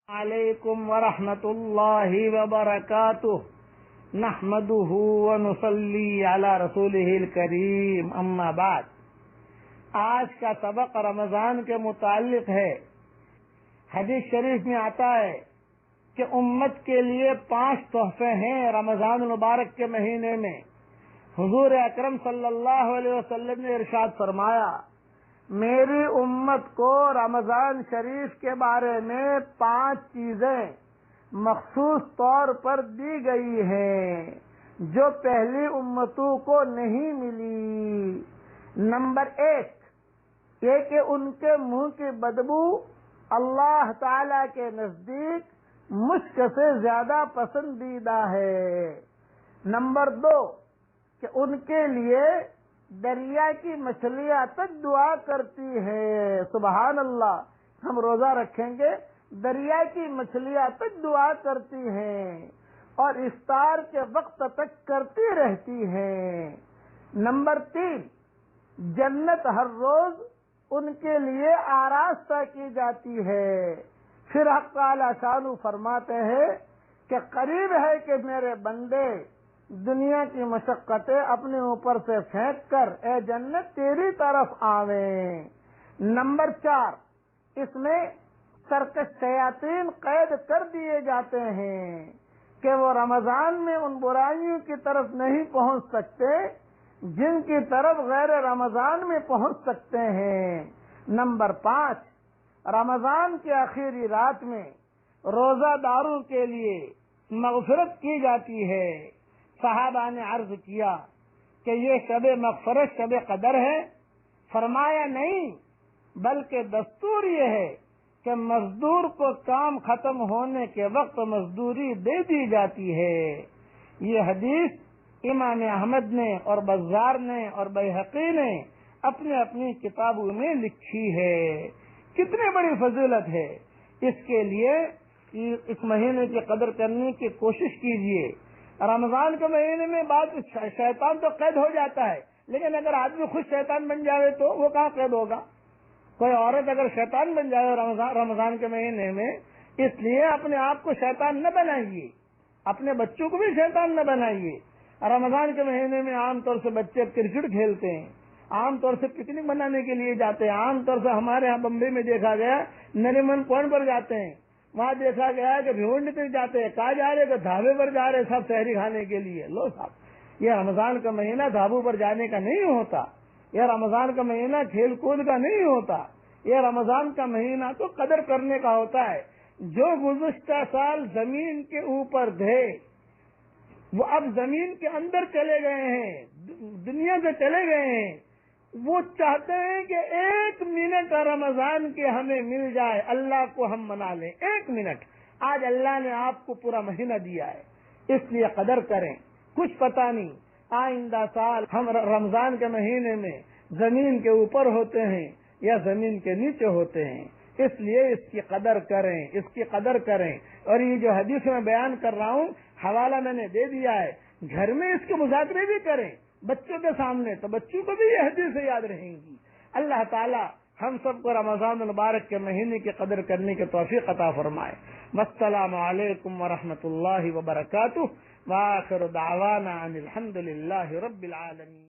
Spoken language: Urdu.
علیکم ورحمۃ اللہ وبرکاتہ نحمدہ ونصلی علی رسولہ الکریم اما بعد۔ آج کا سبق رمضان کے متعلق ہے۔ حدیث شریف میں آتا ہے کہ امت کے لیے 5 تحفے ہیں رمضان المبارک کے مہینے میں۔ حضور اکرم صلی اللہ علیہ وسلم نے ارشاد فرمایا، میری امت کو رمضان شریف کے بارے میں 5 چیزیں مخصوص طور پر دی گئی ہیں جو پہلی امتوں کو نہیں ملی۔ نمبر 1، یہ کہ ان کے منہ کی بدبو اللہ تعالی کے نزدیک مشک سے زیادہ پسندیدہ ہے۔ نمبر 2، کہ ان کے لیے دریا کی مچھلیاں تک دعا کرتی ہے۔ سبحان اللہ، ہم روزہ رکھیں گے، دریا کی مچھلیاں تک دعا کرتی ہیں اور افطار کے وقت تک کرتی رہتی ہیں۔ نمبر 3، جنت ہر روز ان کے لیے آراستہ کی جاتی ہے۔ پھر حق تعالی شانہ فرماتے ہیں کہ قریب ہے کہ میرے بندے دنیا کی مشقتیں اپنے اوپر سے پھینک کر اے جنت تیری طرف آویں۔ نمبر 4، اس میں سرکش شیاطین قید کر دیے جاتے ہیں کہ وہ رمضان میں ان برائیوں کی طرف نہیں پہنچ سکتے جن کی طرف غیر رمضان میں پہنچ سکتے ہیں۔ نمبر 5، رمضان کی آخری رات میں روزہ داروں کے لیے مغفرت کی جاتی ہے۔ صحابہ نے عرض کیا کہ یہ شب مغفرت شب قدر ہے؟ فرمایا نہیں، بلکہ دستور یہ ہے کہ مزدور کو کام ختم ہونے کے وقت مزدوری دے دی جاتی ہے۔ یہ حدیث امام احمد نے اور بزار نے اور بیہقی نے اپنی اپنی کتابوں میں لکھی ہے۔ کتنی بڑی فضیلت ہے! اس کے لیے اس مہینے کی قدر کرنے کی کوشش کیجیے۔ رمضان کے مہینے میں شیطان تو قید ہو جاتا ہے، لیکن اگر آدمی خود شیطان بن جائے تو وہ کہاں قید ہوگا؟ کوئی عورت اگر شیطان بن جائے رمضان کے مہینے میں، اس لیے اپنے آپ کو شیطان نہ بنائیے، اپنے بچوں کو بھی شیطان نہ بنائیے۔ رمضان کے مہینے میں عام طور سے بچے کرکٹ کھیلتے ہیں، عام طور سے پکنک منانے کے لیے جاتے ہیں۔ عام طور سے ہمارے یہاں بمبئی میں دیکھا گیا نریمن پوائنٹ پر جاتے ہیں، وہاں دیکھا گیا کہ بھیونڈی پہ جاتے ہیں، کہاں جا رہے تو ڈھابے پر جا رہے سب سحری کھانے کے لیے۔ لو صاحب، یہ رمضان کا مہینہ ڈھابوں پر جانے کا نہیں ہوتا، یہ رمضان کا مہینہ کھیل کود کا نہیں ہوتا، یہ رمضان کا مہینہ تو قدر کرنے کا ہوتا ہے۔ جو گزشتہ سال زمین کے اوپر تھے وہ اب زمین کے اندر چلے گئے ہیں، دنیا سے چلے گئے ہیں، وہ چاہتے ہیں کہ 1 منٹ رمضان کے ہمیں مل جائے، اللہ کو ہم منا لیں۔ 1 منٹ، آج اللہ نے آپ کو پورا مہینہ دیا ہے، اس لیے قدر کریں۔ کچھ پتہ نہیں آئندہ سال ہم رمضان کے مہینے میں زمین کے اوپر ہوتے ہیں یا زمین کے نیچے ہوتے ہیں، اس لیے اس کی قدر کریں، اس کی قدر کریں۔ اور یہ جو حدیث میں بیان کر رہا ہوں، حوالہ میں نے دے دیا ہے، گھر میں اس کے مذاکرے بھی کریں بچوں کے سامنے، تو بچوں کو بھی یہ حدیث یاد رہیں گی۔ اللہ تعالی ہم سب کو رمضان المبارک کے مہینے کی قدر کرنے کی توفیق عطا فرمائے۔ السلام علیکم ورحمۃ اللہ وبرکاتہ، وآخر دعوانا ان الحمد للہ رب العالمین۔